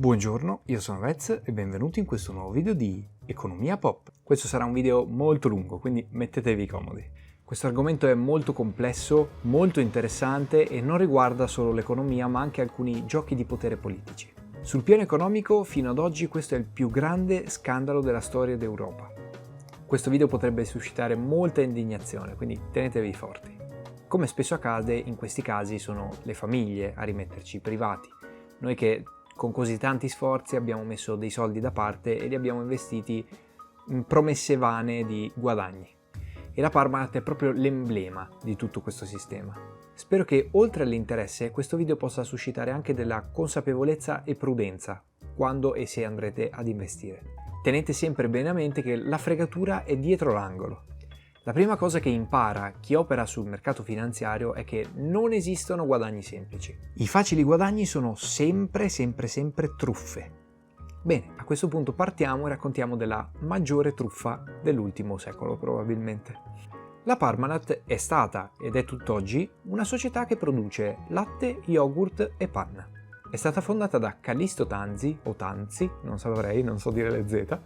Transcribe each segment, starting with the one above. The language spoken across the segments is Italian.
Buongiorno, io sono Vez e benvenuti in questo nuovo video di Economia Pop. Questo sarà un video molto lungo, quindi mettetevi comodi. Questo argomento è molto complesso, molto interessante e non riguarda solo l'economia ma anche alcuni giochi di potere politici. Sul piano economico, fino ad oggi questo è il più grande scandalo della storia d'Europa. Questo video potrebbe suscitare molta indignazione, quindi tenetevi forti. Come spesso accade, in questi casi sono le famiglie a rimetterci i privati. Noi che con così tanti sforzi abbiamo messo dei soldi da parte e li abbiamo investiti in promesse vane di guadagni. E la Parmalat è proprio l'emblema di tutto questo sistema. Spero che oltre all'interesse questo video possa suscitare anche della consapevolezza e prudenza quando e se andrete ad investire. Tenete sempre bene a mente che la fregatura è dietro l'angolo. La prima cosa che impara chi opera sul mercato finanziario è che non esistono guadagni semplici. I facili guadagni sono sempre truffe. Bene, a questo punto partiamo e raccontiamo della maggiore truffa dell'ultimo secolo probabilmente. La Parmalat è stata, ed è tutt'oggi, una società che produce latte, yogurt e panna. È stata fondata da Callisto Tanzi, o Tanzi, non saprei, non so dire le Z,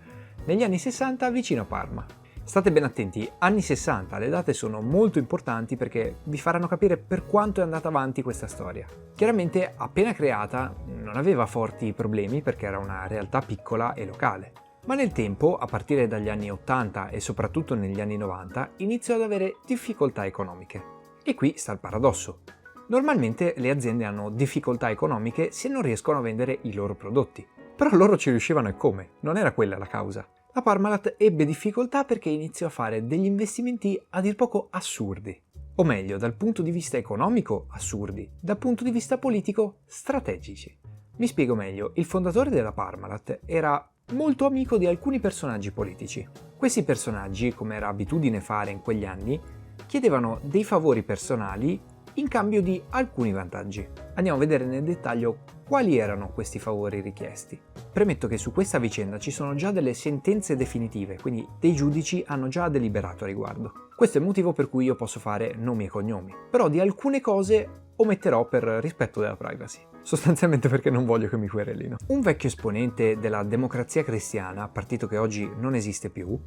negli anni 60 vicino a Parma. State ben attenti, anni 60, le date sono molto importanti perché vi faranno capire per quanto è andata avanti questa storia. Chiaramente, appena creata, non aveva forti problemi perché era una realtà piccola e locale. Ma nel tempo, a partire dagli anni 80 e soprattutto negli anni 90, iniziò ad avere difficoltà economiche. E qui sta il paradosso. Normalmente le aziende hanno difficoltà economiche se non riescono a vendere i loro prodotti. Però loro ci riuscivano e come? Non era quella la causa. La Parmalat ebbe difficoltà perché iniziò a fare degli investimenti a dir poco assurdi. O meglio, dal punto di vista economico assurdi, dal punto di vista politico strategici. Mi spiego meglio, il fondatore della Parmalat era molto amico di alcuni personaggi politici. Questi personaggi, come era abitudine fare in quegli anni, chiedevano dei favori personali in cambio di alcuni vantaggi. Andiamo a vedere nel dettaglio quali erano questi favori richiesti. Premetto che su questa vicenda ci sono già delle sentenze definitive, quindi dei giudici hanno già deliberato a riguardo. Questo è il motivo per cui io posso fare nomi e cognomi, però di alcune cose ometterò per rispetto della privacy, sostanzialmente perché non voglio che mi querelino. Un vecchio esponente della Democrazia Cristiana, partito che oggi non esiste più,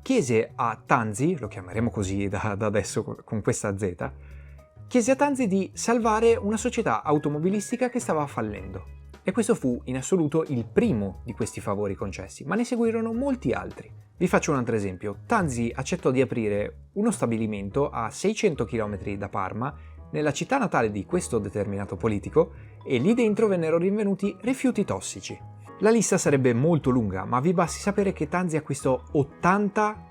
chiese a Tanzi, lo chiameremo così da adesso con questa Z, chiese a Tanzi di salvare una società automobilistica che stava fallendo. E questo fu in assoluto il primo di questi favori concessi, ma ne seguirono molti altri. Vi faccio un altro esempio. Tanzi accettò di aprire uno stabilimento a 600 km da Parma, nella città natale di questo determinato politico, e lì dentro vennero rinvenuti rifiuti tossici. La lista sarebbe molto lunga, ma vi basti sapere che Tanzi acquistò 80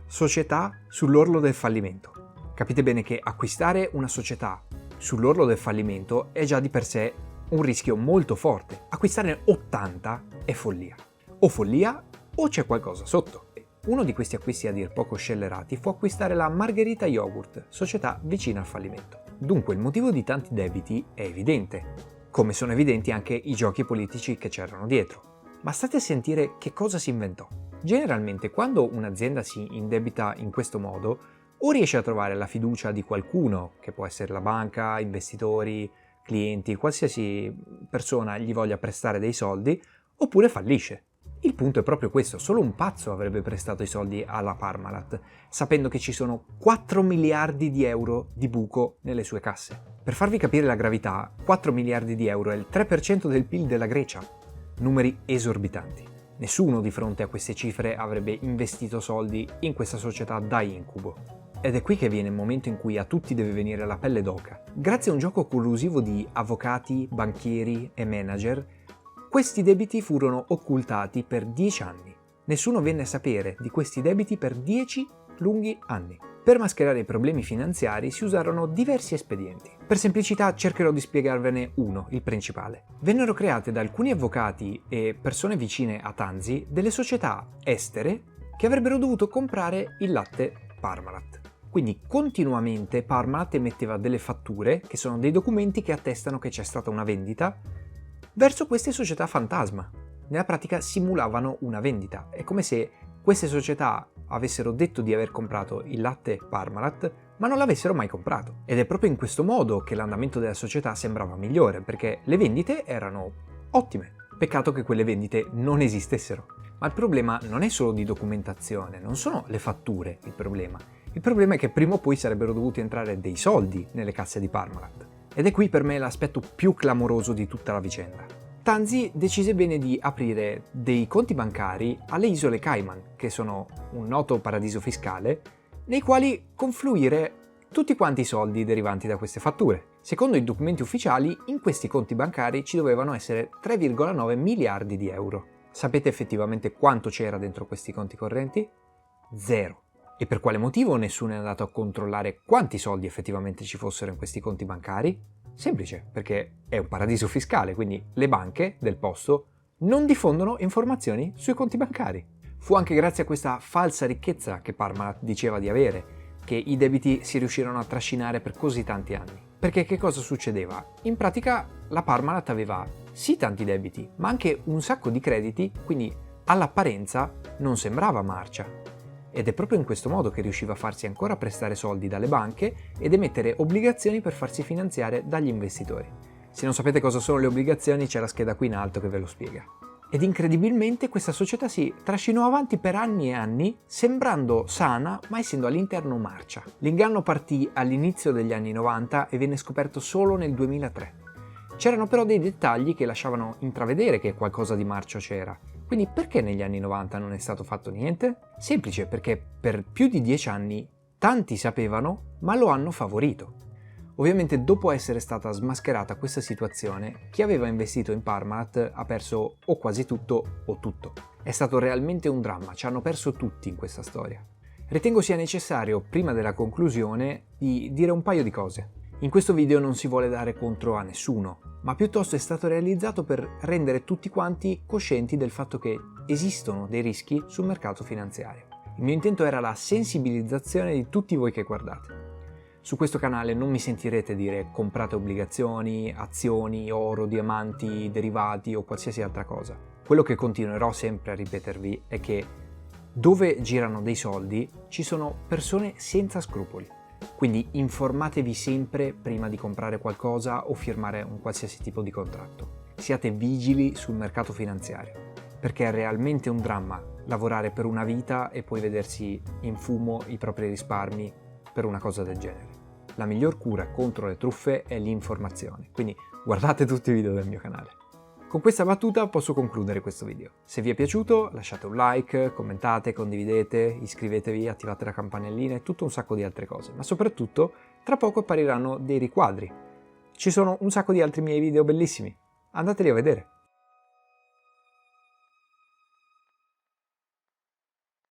società sull'orlo del fallimento. Capite bene che acquistare una società sull'orlo del fallimento è già di per sé un rischio molto forte. Acquistare 80 è follia. O follia o c'è qualcosa sotto. Uno di questi acquisti a dir poco scellerati fu acquistare la Margherita Yogurt, società vicina al fallimento. Dunque il motivo di tanti debiti è evidente, come sono evidenti anche i giochi politici che c'erano dietro. Ma state a sentire che cosa si inventò. Generalmente quando un'azienda si indebita in questo modo, o riesce a trovare la fiducia di qualcuno, che può essere la banca, investitori, clienti, qualsiasi persona gli voglia prestare dei soldi, oppure fallisce. Il punto è proprio questo, solo un pazzo avrebbe prestato i soldi alla Parmalat, sapendo che ci sono 4 miliardi di euro di buco nelle sue casse. Per farvi capire la gravità, 4 miliardi di euro è il 3% del PIL della Grecia, numeri esorbitanti. Nessuno di fronte a queste cifre avrebbe investito soldi in questa società da incubo. Ed è qui che viene il momento in cui a tutti deve venire la pelle d'oca. Grazie a un gioco collusivo di avvocati, banchieri e manager, questi debiti furono occultati per 10 anni. Nessuno venne a sapere di questi debiti per 10 lunghi anni. Per mascherare i problemi finanziari si usarono diversi espedienti. Per semplicità cercherò di spiegarvene uno, il principale. Vennero create da alcuni avvocati e persone vicine a Tanzi delle società estere che avrebbero dovuto comprare il latte Parmalat. Quindi continuamente Parmalat emetteva delle fatture, che sono dei documenti che attestano che c'è stata una vendita, verso queste società fantasma. Nella pratica simulavano una vendita. È come se queste società avessero detto di aver comprato il latte Parmalat, ma non l'avessero mai comprato. Ed è proprio in questo modo che l'andamento della società sembrava migliore, perché le vendite erano ottime. Peccato che quelle vendite non esistessero. Ma il problema non è solo di documentazione, non sono le fatture il problema. Il problema è che prima o poi sarebbero dovuti entrare dei soldi nelle casse di Parmalat. Ed è qui per me l'aspetto più clamoroso di tutta la vicenda. Tanzi decise bene di aprire dei conti bancari alle isole Cayman, che sono un noto paradiso fiscale, nei quali confluire tutti quanti i soldi derivanti da queste fatture. Secondo i documenti ufficiali, in questi conti bancari ci dovevano essere 3,9 miliardi di euro. Sapete effettivamente quanto c'era dentro questi conti correnti? Zero. E per quale motivo nessuno è andato a controllare quanti soldi effettivamente ci fossero in questi conti bancari? Semplice, perché è un paradiso fiscale, quindi le banche del posto non diffondono informazioni sui conti bancari. Fu anche grazie a questa falsa ricchezza che Parmalat diceva di avere che i debiti si riuscirono a trascinare per così tanti anni. Perché che cosa succedeva? In pratica la Parmalat aveva sì tanti debiti, ma anche un sacco di crediti, quindi all'apparenza non sembrava marcia. Ed è proprio in questo modo che riusciva a farsi ancora prestare soldi dalle banche ed emettere obbligazioni per farsi finanziare dagli investitori. Se non sapete cosa sono le obbligazioni, c'è la scheda qui in alto che ve lo spiega. Ed incredibilmente questa società si trascinò avanti per anni e anni, sembrando sana, ma essendo all'interno marcia. L'inganno partì all'inizio degli anni 90 e venne scoperto solo nel 2003. C'erano però dei dettagli che lasciavano intravedere che qualcosa di marcio c'era. Quindi perché negli anni 90 non è stato fatto niente? Semplice, perché per più di 10 anni tanti sapevano, ma lo hanno favorito. Ovviamente dopo essere stata smascherata questa situazione, chi aveva investito in Parmalat ha perso o quasi tutto o tutto. È stato realmente un dramma, ci hanno perso tutti in questa storia. Ritengo sia necessario, prima della conclusione, di dire un paio di cose. In questo video non si vuole dare contro a nessuno, ma piuttosto è stato realizzato per rendere tutti quanti coscienti del fatto che esistono dei rischi sul mercato finanziario. Il mio intento era la sensibilizzazione di tutti voi che guardate. Su questo canale non mi sentirete dire comprate obbligazioni, azioni, oro, diamanti, derivati o qualsiasi altra cosa. Quello che continuerò sempre a ripetervi è che dove girano dei soldi ci sono persone senza scrupoli. Quindi informatevi sempre prima di comprare qualcosa o firmare un qualsiasi tipo di contratto. Siate vigili sul mercato finanziario, perché è realmente un dramma lavorare per una vita e poi vedersi in fumo i propri risparmi per una cosa del genere. La miglior cura contro le truffe è l'informazione, quindi guardate tutti i video del mio canale. Con questa battuta posso concludere questo video. Se vi è piaciuto lasciate un like, commentate, condividete, iscrivetevi, attivate la campanellina e tutto un sacco di altre cose, ma soprattutto tra poco appariranno dei riquadri. Ci sono un sacco di altri miei video bellissimi, andateli a vedere.